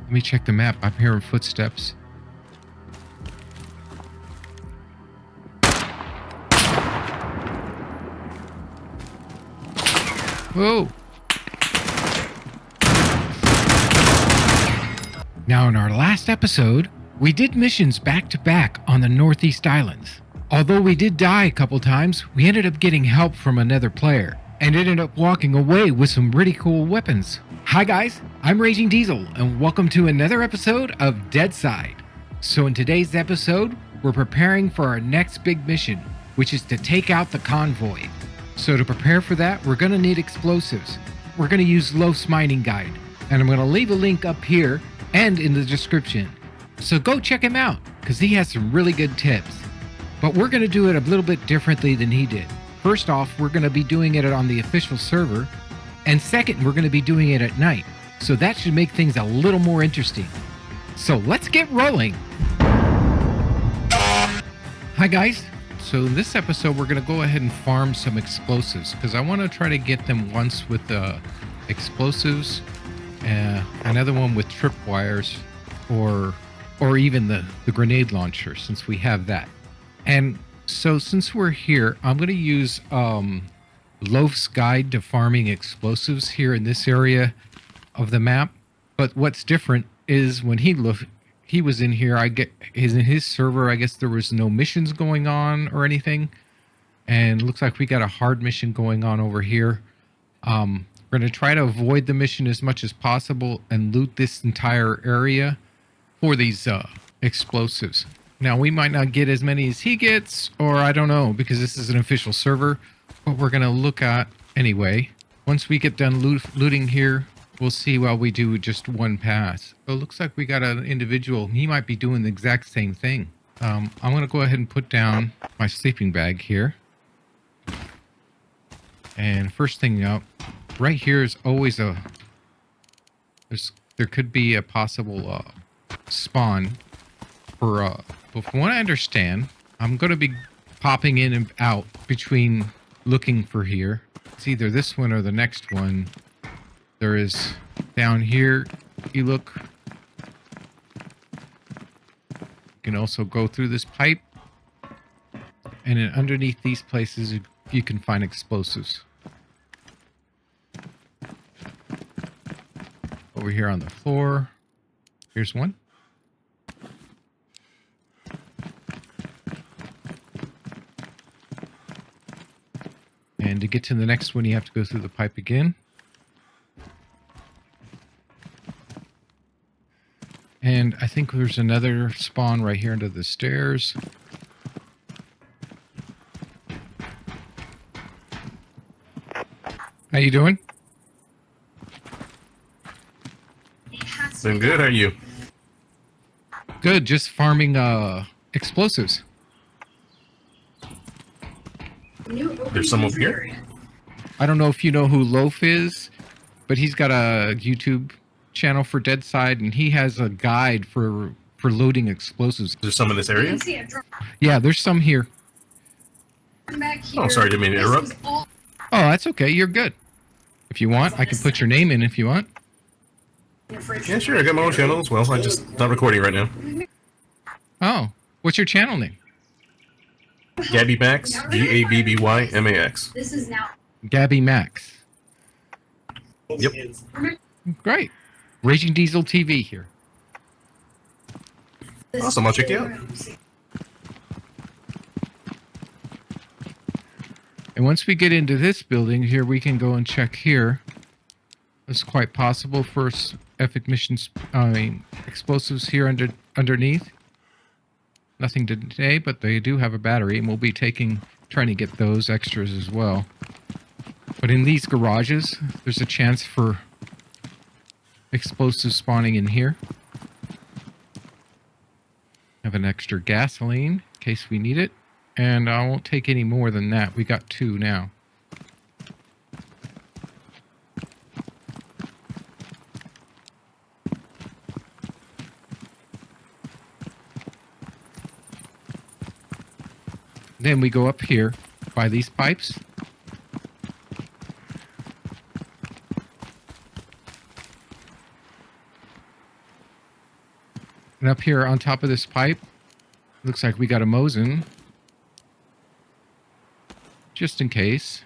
Let me check the map. I'm hearing footsteps. Whoa! Now, in our last episode, we did missions back to back on the Northeast Islands. Although we did die a couple times, we ended up getting help from another player and ended up walking away with some really cool weapons. Hi guys, I'm Raging Diesel and welcome to another episode of Deadside. So in today's episode, we're preparing for our next big mission, which is to take out the convoy. So to prepare for that, we're going to need explosives. We're going to use Loaf's mining guide, and I'm going to leave a link up here and in the description. So go check him out, because he has some really good tips. But we're going to do it a little bit differently than he did. First off, we're going to be doing it on the official server, and second, we're going to be doing it at night. So that should make things a little more interesting. So let's get rolling. Hi guys. So in this episode, we're going to go ahead and farm some explosives because I want to try to get them once with explosives, another one with tripwires, or even the grenade launcher, since we have that. And so since we're here, I'm going to use Loaf's guide to farming explosives here in this area of the map. But what's different is when he was in here, in his server, I guess there was no missions going on or anything. And it looks like we got a hard mission going on over here. We're going to try to avoid the mission as much as possible and loot this entire area for these explosives. Now, we might not get as many as he gets, or I don't know, because this is an official server. But we're going to look at anyway. Once we get done looting here, we'll see while we do just one pass. It looks like we got an individual. He might be doing the exact same thing. I'm going to go ahead and put down my sleeping bag here. And first thing up, right here is always there could be a possible spawn for, but from what I understand, I'm going to be popping in and out between looking for here. It's either this one or the next one. There is down here, you look. You can also go through this pipe. And then underneath these places, you can find explosives. Over here on the floor, here's one. And to get to the next one, you have to go through the pipe again. And I think there's another spawn right here under the stairs. How you doing? Doing good, how are you? Good, just farming explosives. There's some over here? I don't know if you know who Loaf is, but he's got a YouTube channel for Deadside, and he has a guide for loading explosives. There's some in this area? Yeah, there's some here. Oh, sorry, didn't mean to interrupt. Oh, that's okay. You're good. If you want, I can put your name in if you want. Yeah, sure, I got my own channel as well. I'm just not recording right now. Oh, what's your channel name? Gabby Max, Gabbymax. This is now Gabby Max. Yep. Great. Raging Diesel TV here. Awesome, I'll check you out. And once we get into this building here, we can go and check here. It's quite possible for epic missions, explosives here underneath. Nothing today, but they do have a battery, and we'll be trying to get those extras as well. But in these garages, there's a chance for explosives spawning in here. Have an extra gasoline in case we need it. And I won't take any more than that. We got 2 now. Then we go up here by these pipes. And up here on top of this pipe, looks like we got a Mosin. Just in case.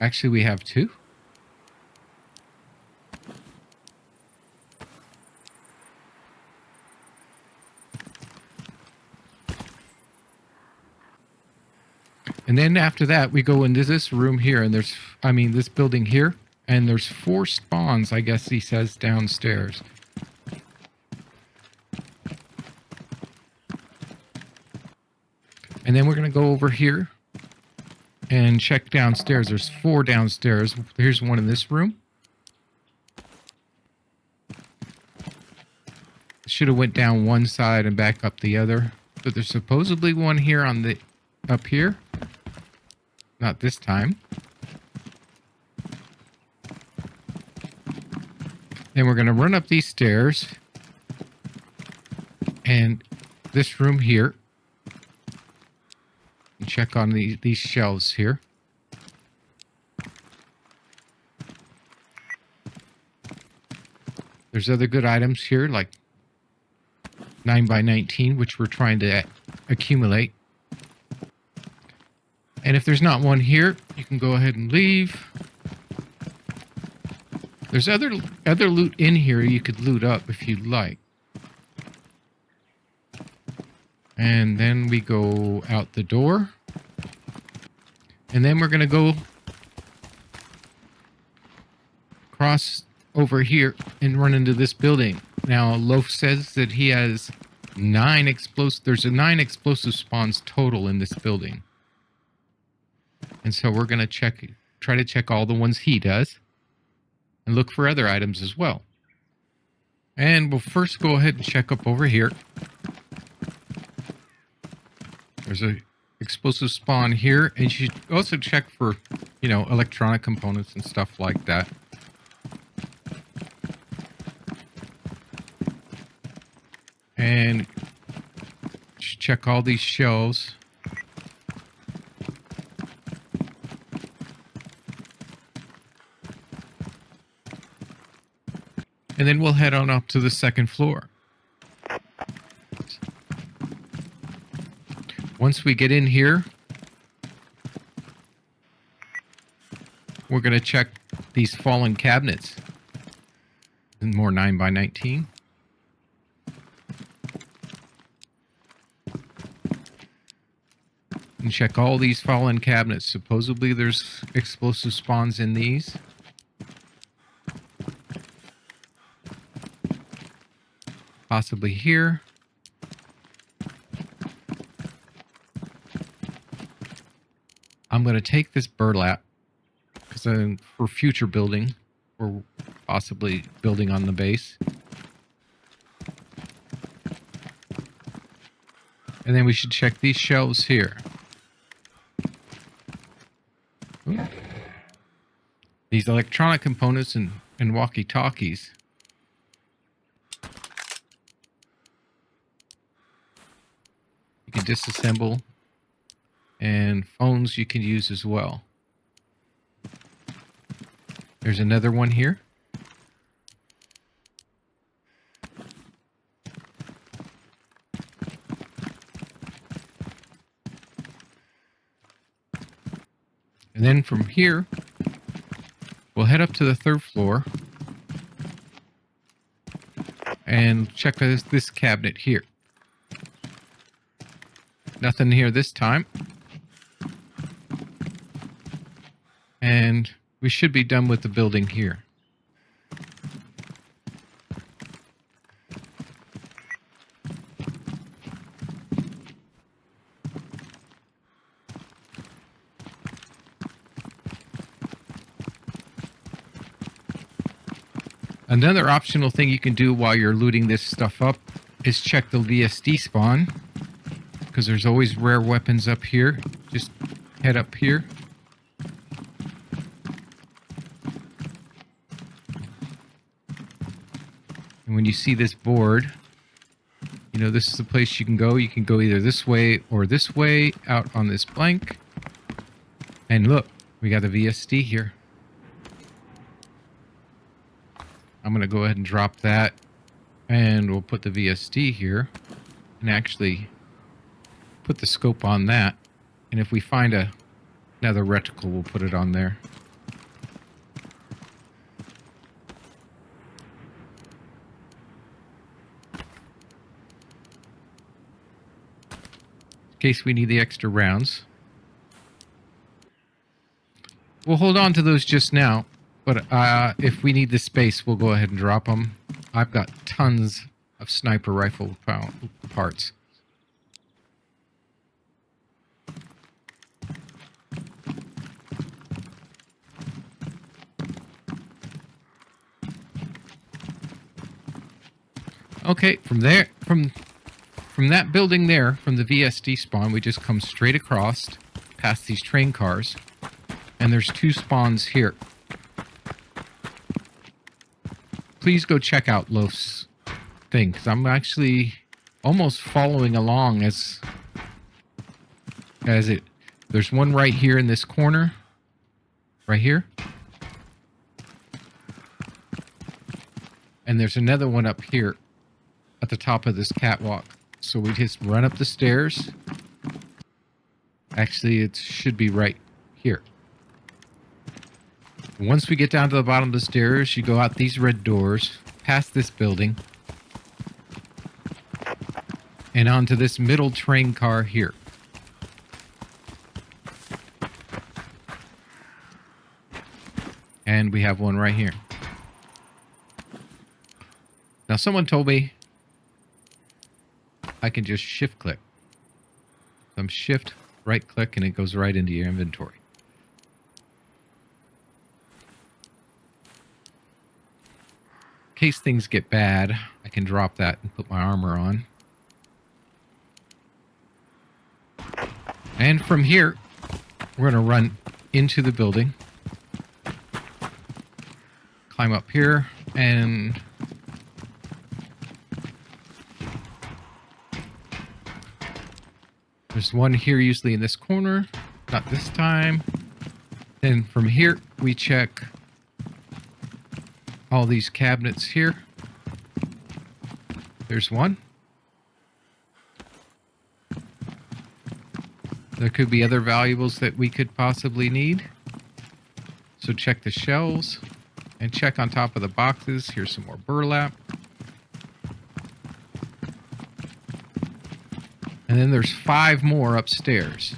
Actually, we have two. And then after that, we go into this room here, and this building here, and there's 4 spawns, I guess he says, downstairs. And then we're going to go over here and check downstairs. There's 4 downstairs. Here's one in this room. Should have went down one side and back up the other. But there's supposedly one here up here. Not this time. Then we're going to run up these stairs. And this room here. And check on these shelves here. There's other good items here, like 9x19, which we're trying to accumulate. And if there's not one here, you can go ahead and leave. There's other loot in here you could loot up if you'd like. And then we go out the door. And then we're going to go cross over here and run into this building. Now, Loaf says that he has 9 explosives. There's 9 explosive spawns total in this building. And so we're going to try to check all the ones he does. And look for other items as well. And we'll first go ahead and check up over here. There's a explosive spawn here, and you should also check for, electronic components and stuff like that. And check all these shelves. And then we'll head on up to the second floor. Once we get in here, we're going to check these fallen cabinets. And more 9x19. And check all these fallen cabinets. Supposedly there's explosive spawns in these. Possibly here. I'm going to take this burlap because for future building, or possibly building on the base. And then we should check these shelves here. Ooh. These electronic components and walkie-talkies. You can disassemble. And phones you can use as well. There's another one here. And then from here, we'll head up to the 3rd floor and check this cabinet here. Nothing here this time. And we should be done with the building here. Another optional thing you can do while you're looting this stuff up is check the VSD spawn. Because there's always rare weapons up here. Just head up here. And when you see this board, this is the place you can go. You can go either this way or this way out on this blank. And look, We got a VSD here. I'm going to go ahead and drop that. And we'll put the VSD here. And actually put the scope on that. And if we find another reticle, we'll put it on there. In case we need the extra rounds. We'll hold on to those just now, but if we need the space, we'll go ahead and drop them. I've got tons of sniper rifle parts. Okay, from there, from that building there, from the VSD spawn, we just come straight across, past these train cars, and there's 2 spawns here. Please go check out Loaf's thing, because I'm actually almost following along as it. There's one right here in this corner, right here, and there's another one up here at the top of this catwalk. So we just run up the stairs. Actually, it should be right here. Once we get down to the bottom of the stairs, you go out these red doors, past this building, and onto this middle train car here. And we have one right here. Now, someone told me I can just shift click. So shift, right click, and it goes right into your inventory. In case things get bad, I can drop that and put my armor on. And from here, we're going to run into the building. Climb up here, and there's one here usually in this corner. Not this time. Then from here, we check all these cabinets here. There's one. There could be other valuables that we could possibly need. So check the shelves and check on top of the boxes. Here's some more burlap. And then there's 5 more upstairs.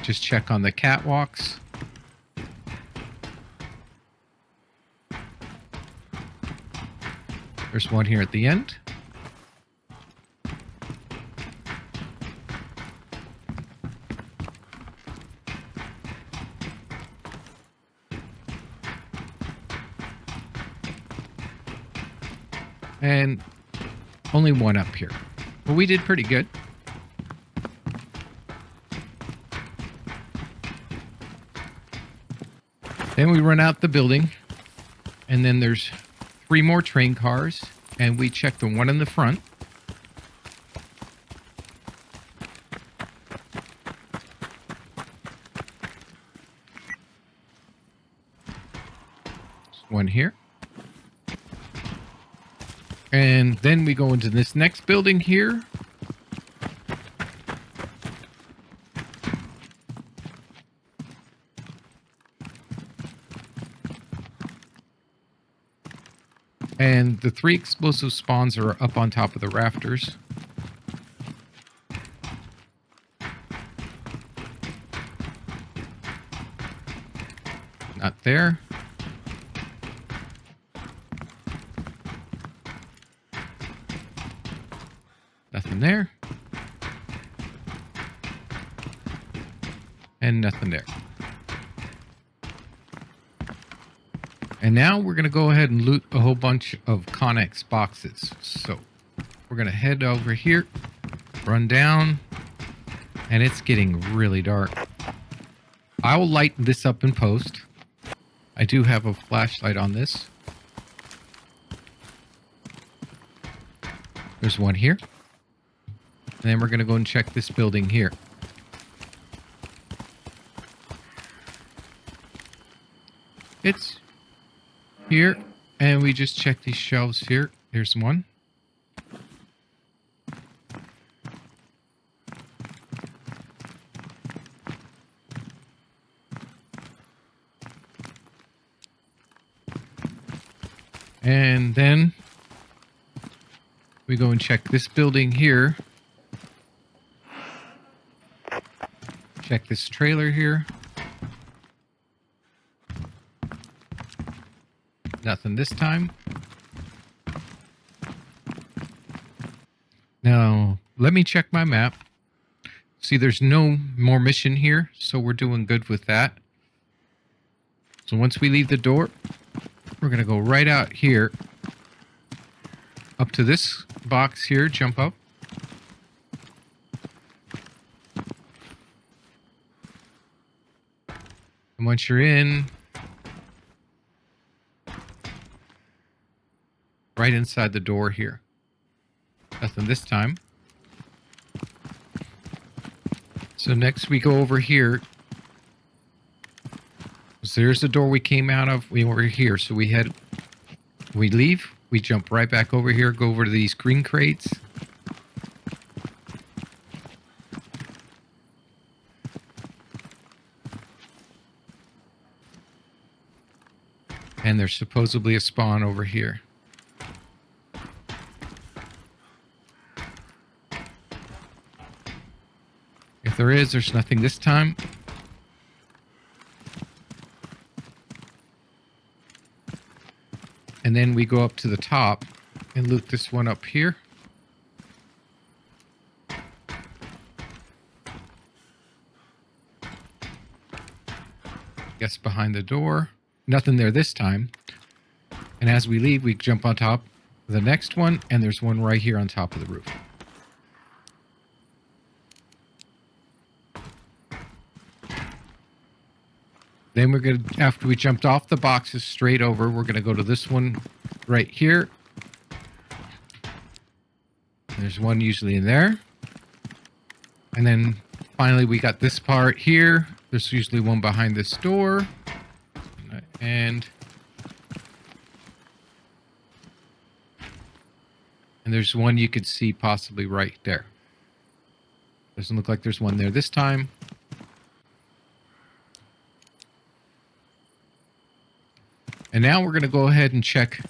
Just check on the catwalks. There's one here at the end. And only one up here. But we did pretty good. Then we run out the building. And then there's 3 more train cars. And we check the one in the front. There's one here. And then we go into this next building here. And the 3 explosive spawns are up on top of the rafters. Not there. Nothing there. And nothing there. And now we're going to go ahead and loot a whole bunch of Connex boxes. So we're going to head over here, run down, and it's getting really dark. I will light this up in post. I do have a flashlight on this. There's one here. And then we're going to go and check this building here. It's here. And we just check these shelves here. Here's one. And then we go and check this building here. Check this trailer here. Nothing this time. Now, let me check my map. See, there's no more mission here, so we're doing good with that. So once we leave the door, we're going to go right out here. Up to this box here, jump up. And once you're in, right inside the door here. Nothing this time. So next we go over here. So there's the door we came out of. We were here. So we leave. We jump right back over here. Go over to these green crates. And there's supposedly a spawn over here. If there is, there's nothing this time. And then we go up to the top and loot this one up here. Guess behind the door. Nothing there this time. And as we leave, we jump on top of the next one, and there's one right here on top of the roof. Then we're going to, after we jumped off the boxes straight over, we're going to go to this one right here. There's one usually in there. And then finally we got this part here. There's usually one behind this door. And there's one you could see possibly right there. Doesn't look like there's one there this time. And now we're going to go ahead and check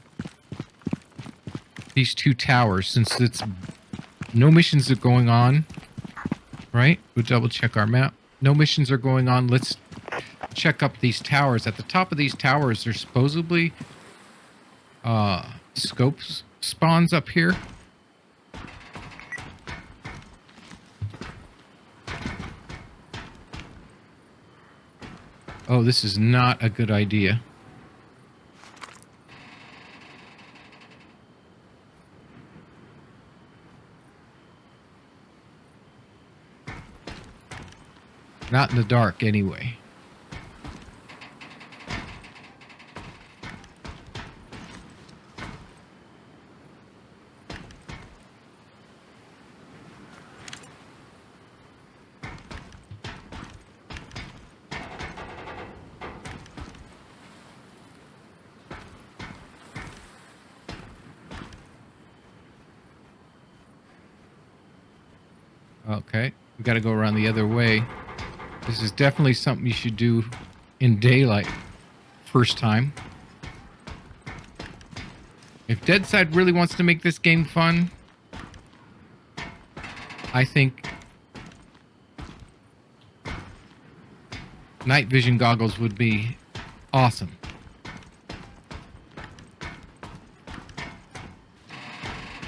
these two towers since it's no missions are going on, right? We'll double check our map. No missions are going on. Let's check up these towers. At the top of these towers, there's supposedly scopes spawns up here. Oh, this is not a good idea. Not in the dark, anyway. Okay, we got to go around the other way. This is definitely something you should do in daylight first time. If Deadside really wants to make this game fun, I think night vision goggles would be awesome.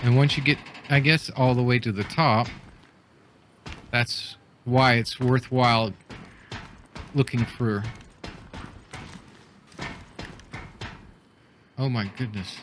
And once you get, I guess, all the way to the top, that's why it's worthwhile looking for... Oh my goodness.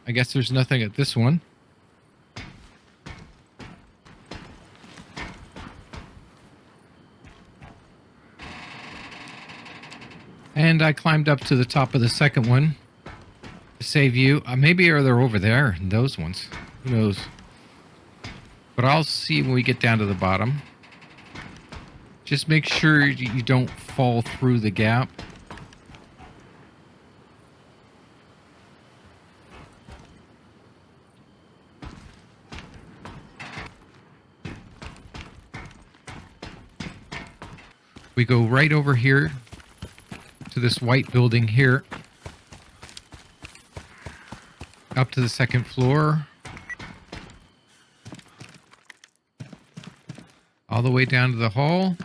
I guess there's nothing at this one. And I climbed up to the top of the second one to save you. Maybe they're over there, those ones. Who knows? But I'll see when we get down to the bottom. Just make sure you don't fall through the gap. We go right over here to this white building here. Up to the second floor. All the way down to the hall.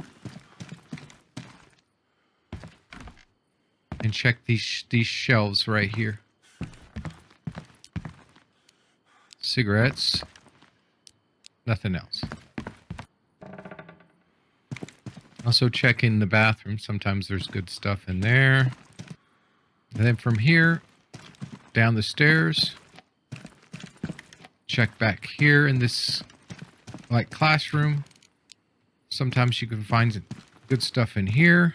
And check these shelves right here. Cigarettes. Nothing else. Also check in the bathroom. Sometimes there's good stuff in there. And then from here, down the stairs. Check back here in this like classroom. Sometimes you can find good stuff in here.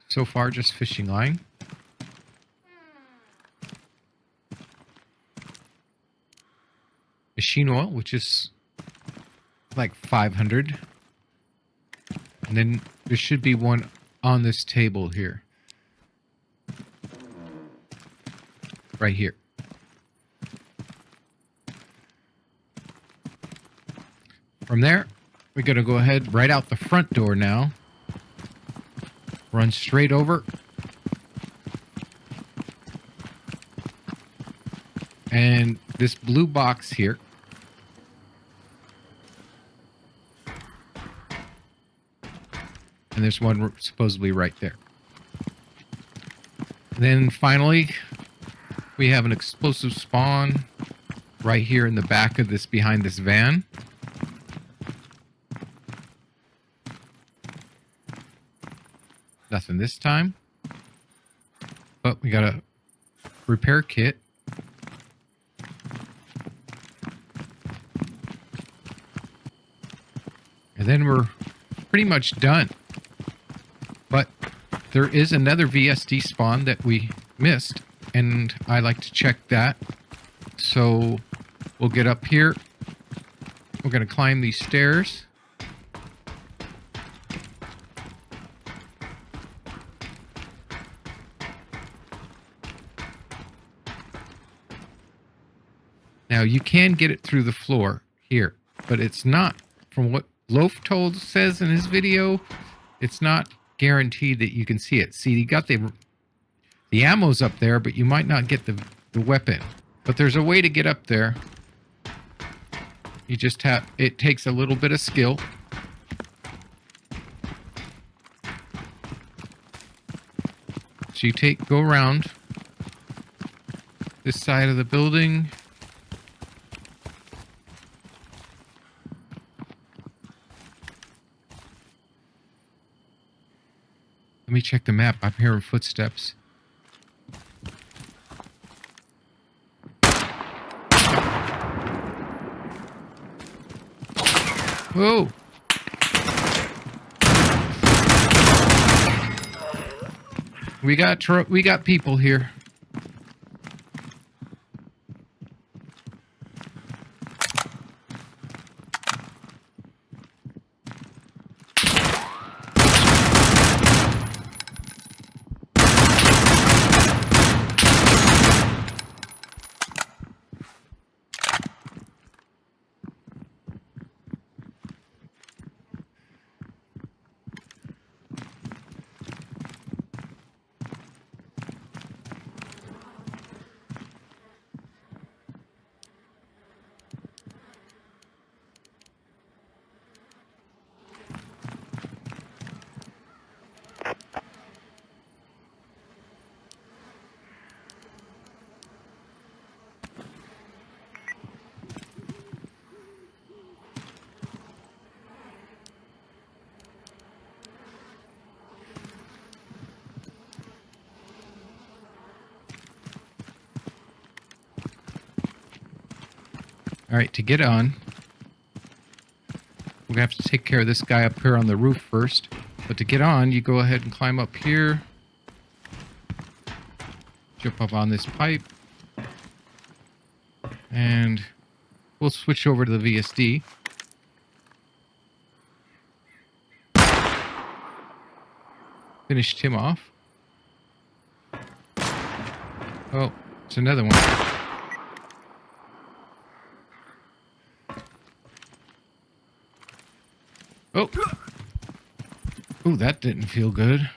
So far, just fishing line. Machine oil, which is like 500. And then there should be one on this table here. Right here. From there, we're going to go ahead right out the front door now. Run straight over. And this blue box here. And there's one supposedly right there. And then finally, we have an explosive spawn right here in the back of this, behind this van. Nothing this time. But we got a repair kit. And then we're pretty much done. But there is another VSD spawn that we missed, and I like to check that. So we'll get up here. We're going to climb these stairs. Now you can get it through the floor here, but it's not, from what Loaf says in his video, it's not guaranteed that you can see it. See, you got the ammo's up there, but you might not get the weapon. But there's a way to get up there. You just have, it takes a little bit of skill. So you go around this side of the building. Let me check the map. I'm hearing footsteps. Whoa! We got people here. All right, to get on, we're going to have to take care of this guy up here on the roof first. But to get on, you go ahead and climb up here. Jump up on this pipe. And we'll switch over to the VSD. Finished him off. Oh, it's another one. Oh. Ooh, that didn't feel good.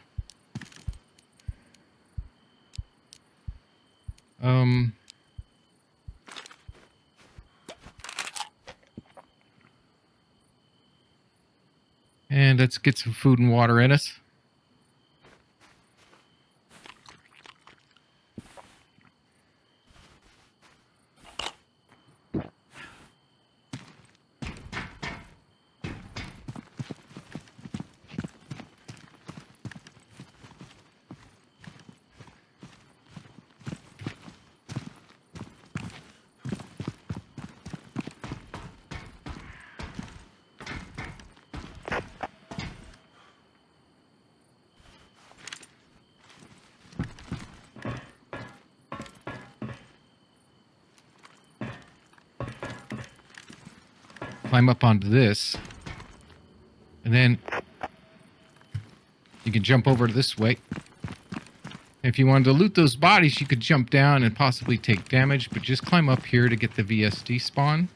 And let's get some food and water in us. Climb up onto this, and then you can jump over this way. If you wanted to loot those bodies, you could jump down and possibly take damage, but just climb up here to get the VSD spawn.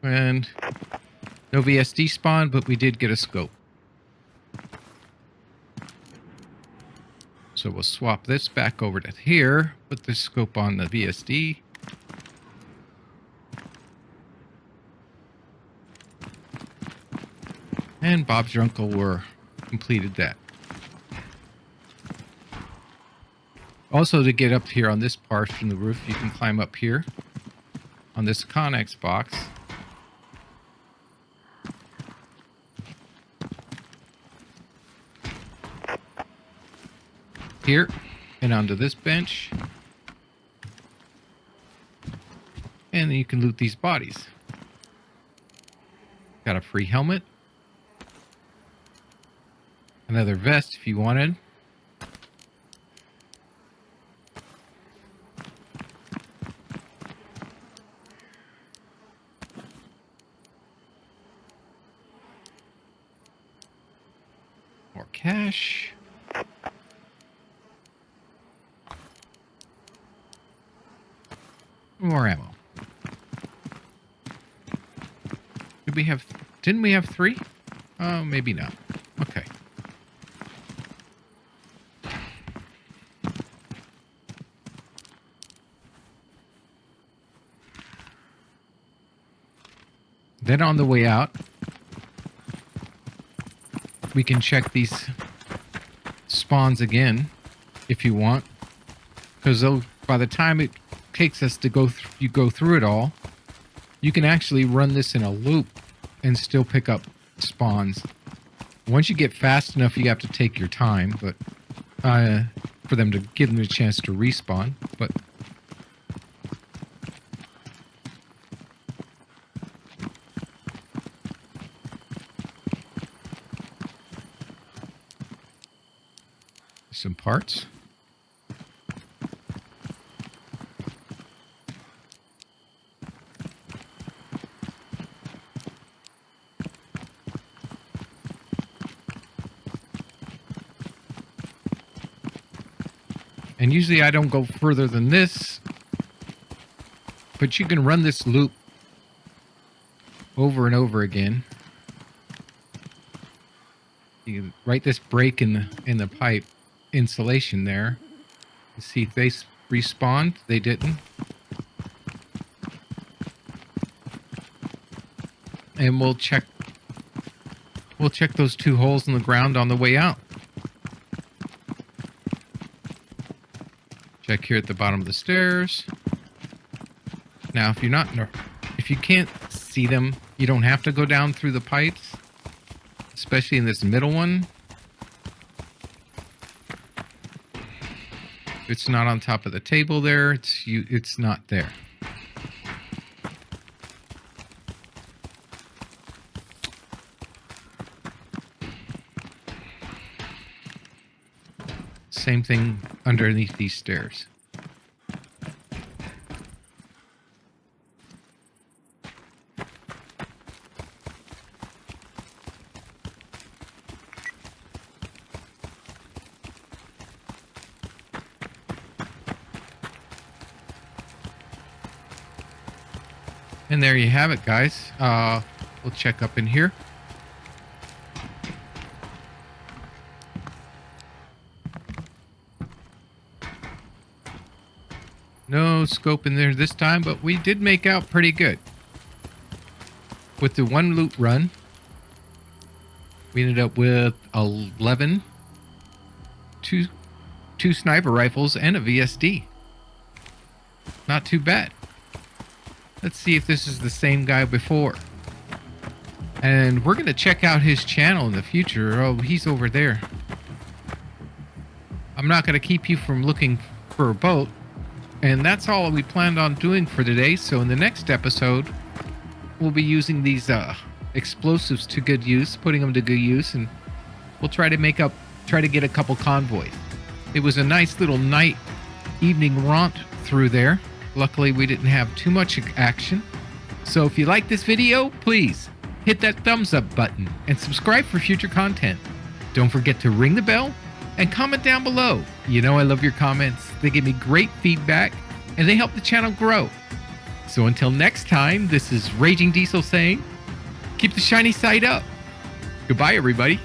And no VSD spawn, but we did get a scope. So we'll swap this back over to here, put the scope on the VSD. And Bob's your uncle were completed that. Also, to get up here on this part from the roof, you can climb up here on this Connex box. Here and onto this bench, and then you can loot these bodies. Got a free helmet, another vest if you wanted, more cash. More ammo. Didn't we have 3? Oh, maybe not. Okay. Then on the way out, we can check these spawns again if you want, because by the time it takes us to go through it all, you can actually run this in a loop and still pick up spawns. Once you get fast enough, you have to take your time, but for them to give them a chance to respawn. But some parts. And usually I don't go further than this, but you can run this loop over and over again. You can write this break in the pipe insulation there to see if they respawned. They didn't. And we'll check those 2 holes in the ground on the way out. Check here at the bottom of the stairs. Now, if you can't see them, you don't have to go down through the pipes, especially in this middle one. It's not on top of the table there. It's not there. Same thing underneath these stairs. And there you have it, guys. We'll check up in here. No scope in there this time, but we did make out pretty good. With the one loot run, we ended up with 11, two sniper rifles, and a VSD. Not too bad. Let's see if this is the same guy before. And we're going to check out his channel in the future. Oh, he's over there. I'm not going to keep you from looking for a boat. And that's all we planned on doing for today. So in the next episode, we'll be using these explosives to good use, putting them to good use, and we'll try to get a couple convoys. It was a nice little evening romp through there. Luckily, we didn't have too much action. So if you like this video, please hit that thumbs up button and subscribe for future content. Don't forget to ring the bell and comment down below. You know I love your comments. They give me great feedback and they help the channel grow. So until next time, this is Raging Diesel saying, keep the shiny side up. Goodbye, everybody.